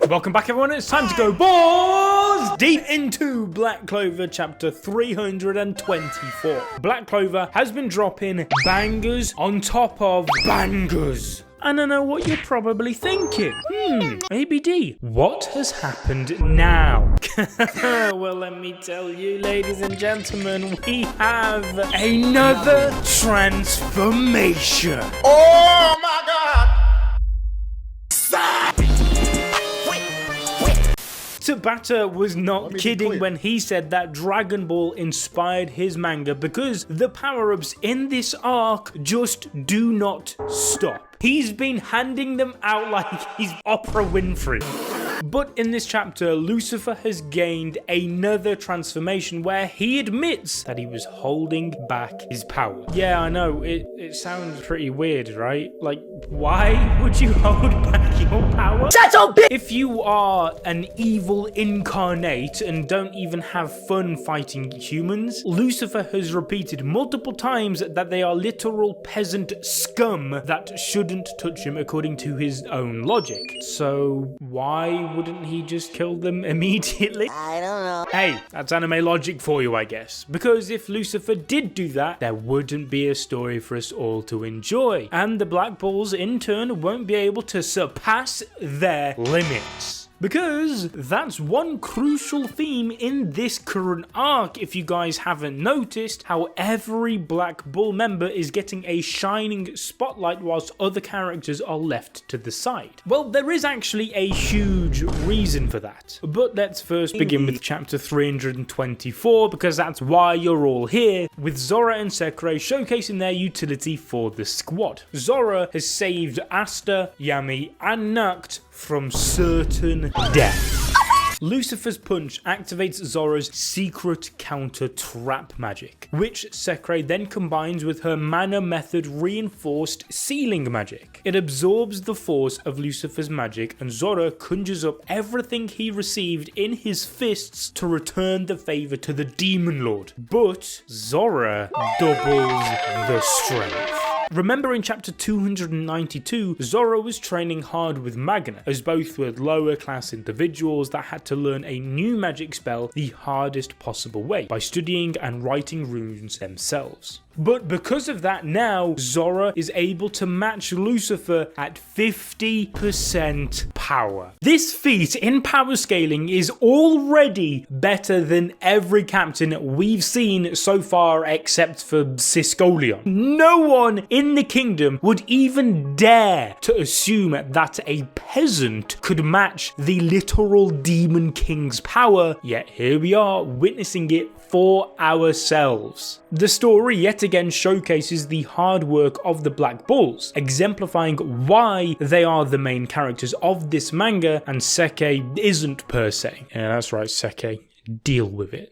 Welcome back everyone, it's time to go balls deep into Black Clover chapter 324. Black Clover has been dropping bangers on top of bangers. And I know what you're probably thinking. ABD, what has happened now? Well, let me tell you, ladies and gentlemen, we have another transformation. Oh my god! Tabata was not kidding when he said that Dragon Ball inspired his manga because the power-ups in this arc just do not stop. He's been handing them out like he's Oprah Winfrey. But in this chapter, Lucifer has gained another transformation where he admits that he was holding back his power. Yeah, I know, it sounds pretty weird, right? Like, why would you hold back your power? Shut up, bitch! If you are an evil incarnate and don't even have fun fighting humans, Lucifer has repeated multiple times that they are literal peasant scum that shouldn't touch him according to his own logic. So why wouldn't he just kill them immediately? I don't know. Hey, that's anime logic for you, I guess. Because if Lucifer did do that, there wouldn't be a story for us all to enjoy. And the Black Balls, in turn, won't be able to surpass their limits. Because that's one crucial theme in this current arc, if you guys haven't noticed, how every Black Bull member is getting a shining spotlight whilst other characters are left to the side. Well, there is actually a huge reason for that. But let's first begin with chapter 324, because that's why you're all here, with Zora and Sekre showcasing their utility for the squad. Zora has saved Asta, Yami, and Nacht from certain death. Lucifer's punch activates Zora's secret counter trap magic, which Sekre then combines with her mana method reinforced sealing magic. It absorbs the force of Lucifer's magic and Zora conjures up everything he received in his fists to return the favor to the Demon Lord. But Zora doubles the strength. Remember in chapter 292, Zora was training hard with Magna, as both were lower class individuals that had to learn a new magic spell the hardest possible way, by studying and writing runes themselves. But because of that now, Zora is able to match Lucifer at 50% power. This feat in power scaling is already better than every captain we've seen so far except for Siscolion. No one in the kingdom would even dare to assume that a peasant could match the literal Demon King's power, yet here we are witnessing it for ourselves. The story yet again showcases the hard work of the Black Bulls, exemplifying why they are the main characters of this manga and Seke isn't per se. Yeah, that's right, Seke. Deal with it.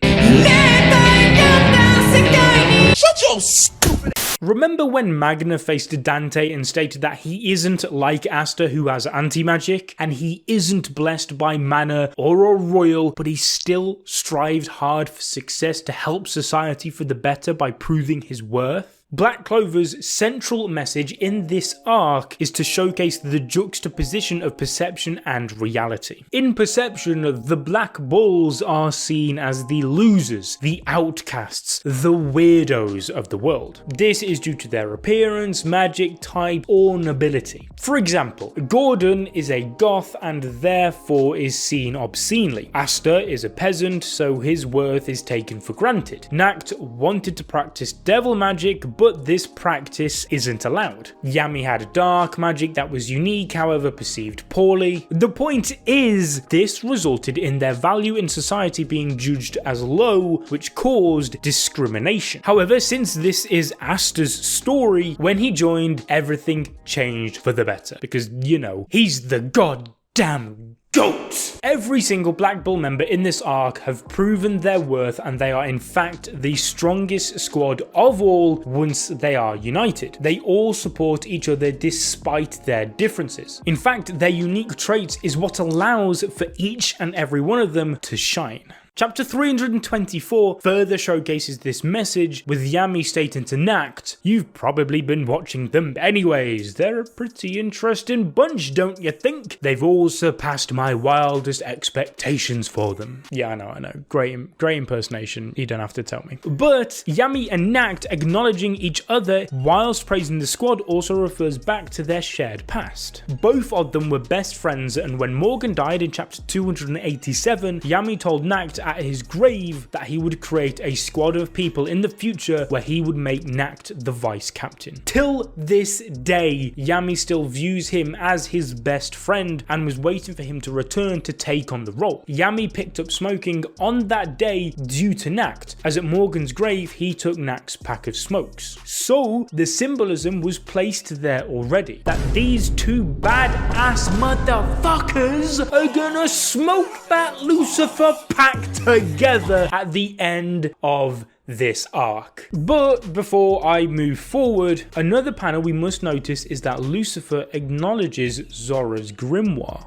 Shut your stupid. Remember when Magna faced Dante and stated that he isn't like Asta who has anti-magic, and he isn't blessed by mana or a royal, but he still strived hard for success to help society for the better by proving his worth? Black Clover's central message in this arc is to showcase the juxtaposition of perception and reality. In perception, the Black Bulls are seen as the losers, the outcasts, the weirdos of the world. This is due to their appearance, magic, type, or nobility. For example, Gordon is a goth and therefore is seen obscenely. Asta is a peasant, so his worth is taken for granted. Nacht wanted to practice devil magic, but this practice isn't allowed. Yami had dark magic that was unique, however perceived poorly. The point is, this resulted in their value in society being judged as low, which caused discrimination. However, since this is Asta's story, when he joined, everything changed for the better, because, you know, he's the goddamn GOAT! Every single Black Bull member in this arc have proven their worth, and they are in fact the strongest squad of all once they are united. They all support each other despite their differences. In fact, their unique traits is what allows for each and every one of them to shine. Chapter 324 further showcases this message, with Yami stating to Nacht, "You've probably been watching them anyways. They're a pretty interesting bunch, don't you think? They've all surpassed my wildest expectations for them." Yeah, I know. Great impersonation. You don't have to tell me. But Yami and Nacht acknowledging each other whilst praising the squad also refers back to their shared past. Both of them were best friends, and when Morgan died in chapter 287, Yami told Nacht at his grave that he would create a squad of people in the future where he would make Nacht the vice captain. Till this day, Yami still views him as his best friend and was waiting for him to return to take on the role. Yami picked up smoking on that day due to Nacht, as at Morgan's grave he took Nacht's pack of smokes. So the symbolism was placed there already, that these two badass motherfuckers are gonna smoke that Lucifer pack together at the end of this arc. But before I move forward, another panel we must notice is that Lucifer acknowledges Zora's grimoire.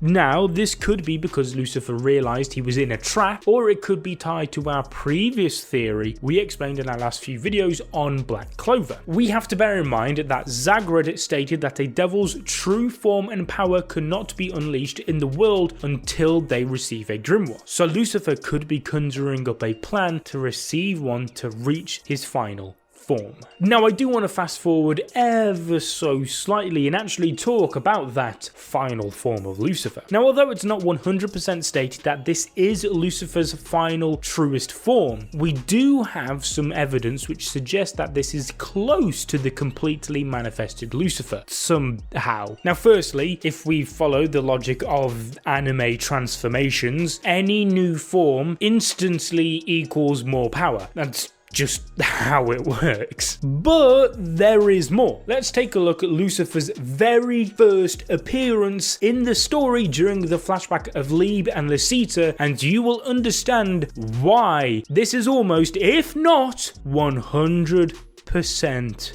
Now, this could be because Lucifer realized he was in a trap, or it could be tied to our previous theory we explained in our last few videos on Black Clover. We have to bear in mind that Zagrod stated that a devil's true form and power could not be unleashed in the world until they receive a grimoire. So Lucifer could be conjuring up a plan to receive one to reach his final form. Now, I do want to fast forward ever so slightly and actually talk about that final form of Lucifer. Now, although it's not 100% stated that this is Lucifer's final truest form, we do have some evidence which suggests that this is close to the completely manifested Lucifer somehow. Now, firstly, if we follow the logic of anime transformations, any new form instantly equals more power. That's just how it works. But there is more. Let's take a look at Lucifer's very first appearance in the story during the flashback of Lieb and Lucita, and you will understand why this is almost, if not 100%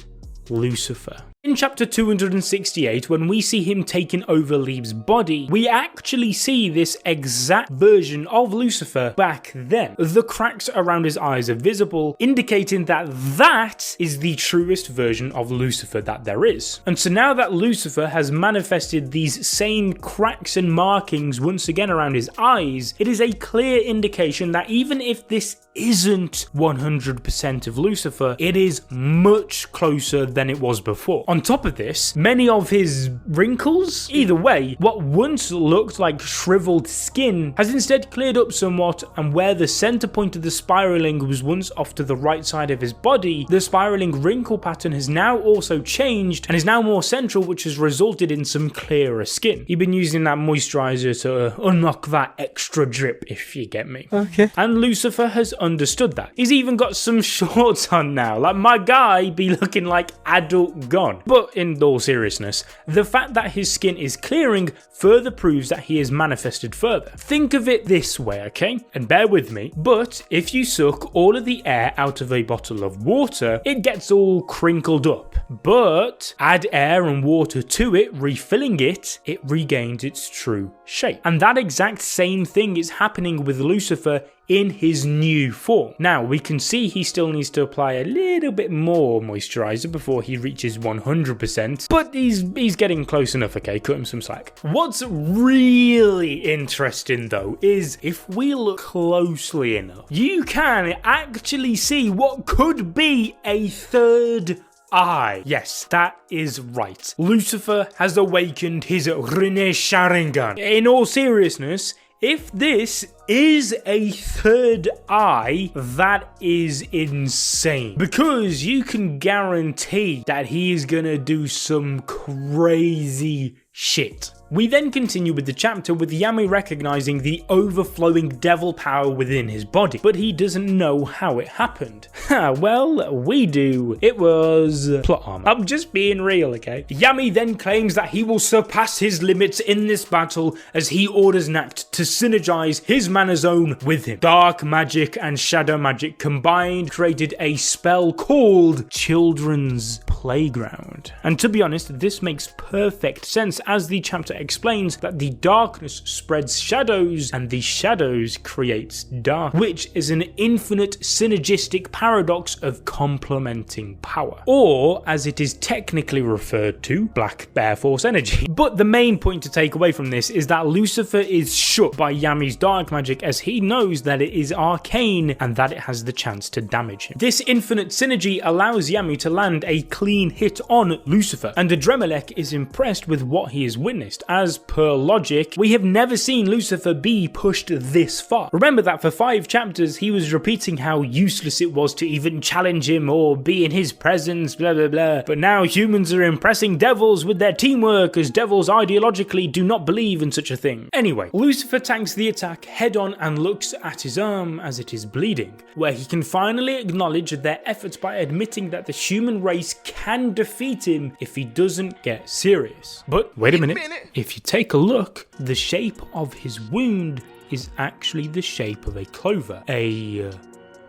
Lucifer. In chapter 268, when we see him taking over Lieb's body, we actually see this exact version of Lucifer back then. The cracks around his eyes are visible, indicating that that is the truest version of Lucifer that there is. And so now that Lucifer has manifested these same cracks and markings once again around his eyes, it is a clear indication that even if this isn't 100% of Lucifer, it is much closer than it was before. On top of this, many of his wrinkles, either way, what once looked like shriveled skin has instead cleared up somewhat, and where the center point of the spiraling was once off to the right side of his body, the spiraling wrinkle pattern has now also changed and is now more central, which has resulted in some clearer skin. He's been using that moisturizer to unlock that extra drip, if you get me. Okay. And Lucifer has understood that. He's even got some shorts on now, like my guy be looking like adult gone. But in all seriousness, the fact that his skin is clearing further proves that he is manifested further. Think of it this way, okay? And bear with me, but if you suck all of the air out of a bottle of water, it gets all crinkled up. But add air and water to it, refilling it, it regains its true shape. And that exact same thing is happening with Lucifer in his new form. Now, we can see he still needs to apply a little bit more moisturizer before he reaches 100%, but he's getting close enough, okay? Cut him some slack. What's really interesting though is if we look closely enough, you can actually see what could be a third eye. Yes, that is right. Lucifer has awakened his Rene Sharingan. In all seriousness, if this is a third eye, that is insane. Because you can guarantee that he is gonna do some crazy shit. We then continue with the chapter with Yami recognizing the overflowing devil power within his body, but he doesn't know how it happened. Well, we do. It was plot armor. I'm just being real, okay? Yami then claims that he will surpass his limits in this battle as he orders Nacht to synergize his mana zone with him. Dark magic and shadow magic combined created a spell called Children's Playground. And to be honest, this makes perfect sense as the chapter explains that the darkness spreads shadows and the shadows creates dark, which is an infinite synergistic paradox of complementing power, or as it is technically referred to, black bear force energy. But the main point to take away from this is that Lucifer is shook by Yami's dark magic, as he knows that it is arcane and that it has the chance to damage him. This infinite synergy allows Yami to land a clean hit on Lucifer, and Adremelech is impressed with what he has witnessed. As per logic, we have never seen Lucifer be pushed this far. Remember that for 5 chapters he was repeating how useless it was to even challenge him or be in his presence, blah blah blah. But now humans are impressing devils with their teamwork, as devils ideologically do not believe in such a thing. Anyway, Lucifer tanks the attack head on and looks at his arm as it is bleeding, where he can finally acknowledge their efforts by admitting that the human race can defeat him if he doesn't get serious. But wait a minute, if you take a look, the shape of his wound is actually the shape of a clover, a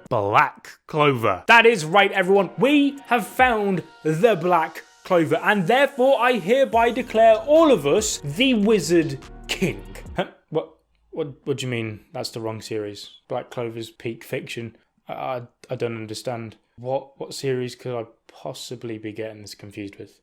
black clover. That is right, everyone, we have found the black clover, and therefore I hereby declare all of us the Wizard King. Huh? What do you mean? That's the wrong series. Black Clover's peak fiction. I don't understand. What series could I possibly be getting this confused with?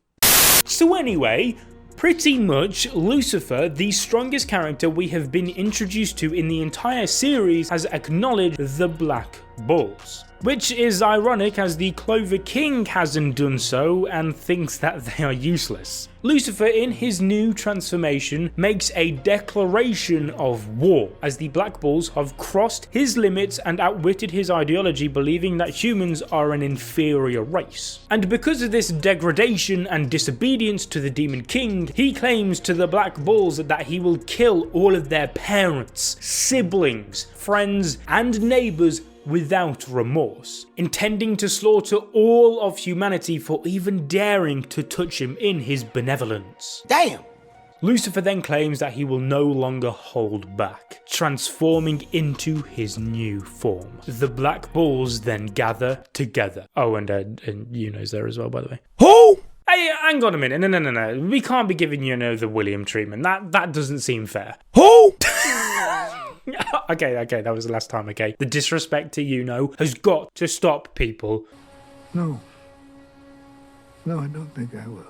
So anyway, pretty much Lucifer, the strongest character we have been introduced to in the entire series, has acknowledged the Black Bulls. Which is ironic, as the Clover King hasn't done so and thinks that they are useless. Lucifer, in his new transformation, makes a declaration of war, as the Black Bulls have crossed his limits and outwitted his ideology, believing that humans are an inferior race. And because of this degradation and disobedience to the Demon King, he claims to the Black Bulls that he will kill all of their parents, siblings, friends, and neighbors without remorse, intending to slaughter all of humanity for even daring to touch him in his benevolence. Damn! Lucifer then claims that he will no longer hold back, transforming into his new form. The Black Bulls then gather together. Oh, and Yuno's there as well, by the way. Who? Hey, hang on a minute. No. We can't be giving Yuno the William treatment. That doesn't seem fair. Who? Okay, that was the last time, okay? The disrespect to Yuno has got to stop, people. No, I don't think I will.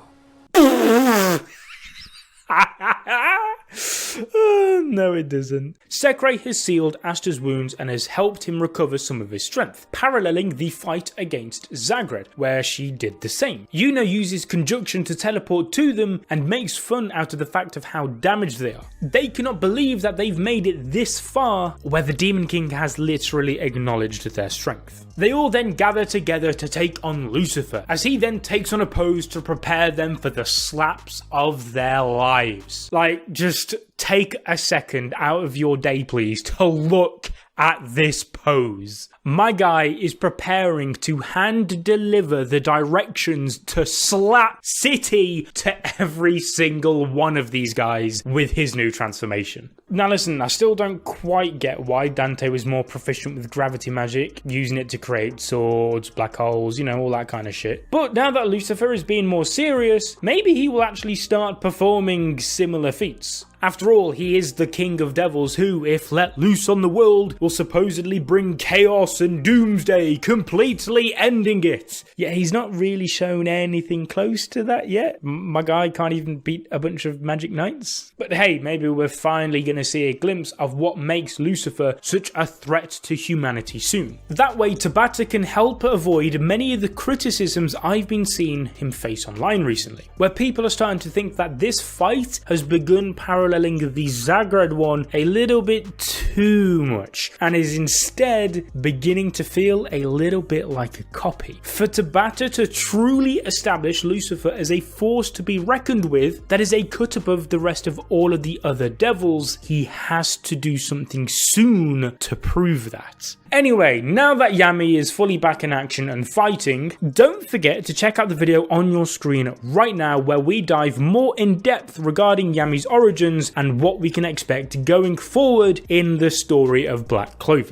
No, it doesn't. Sekre has sealed Asta's wounds and has helped him recover some of his strength, paralleling the fight against Zagred, where she did the same. Yuno uses conjunction to teleport to them and makes fun out of the fact of how damaged they are. They cannot believe that they've made it this far, where the Demon King has literally acknowledged their strength. They all then gather together to take on Lucifer, as he then takes on a pose to prepare them for the slaps of their lives. Like, just take a second out of your day, please, to look at this pose. My guy is preparing to hand deliver the directions to slap city to every single one of these guys with his new transformation. Now listen, I still don't quite get why Dante was more proficient with gravity magic, using it to create swords, black holes, you know, all that kind of shit. But now that Lucifer is being more serious, maybe he will actually start performing similar feats. After all, he is the king of devils who, if let loose on the world, will supposedly bring chaos and doomsday, completely ending it. Yet he's not really shown anything close to that yet. My guy can't even beat a bunch of magic knights. But hey, maybe we're finally going to see a glimpse of what makes Lucifer such a threat to humanity soon. That way, Tabata can help avoid many of the criticisms I've been seeing him face online recently, where people are starting to think that this fight has begun paralleling the Zagred one a little bit too much, and is instead beginning to feel a little bit like a copy. For Tabata to truly establish Lucifer as a force to be reckoned with that is a cut above the rest of all of the other devils, he has to do something soon to prove that. Anyway, now that Yami is fully back in action and fighting, don't forget to check out the video on your screen right now where we dive more in depth regarding Yami's origins and what we can expect going forward in the story of Black Clover.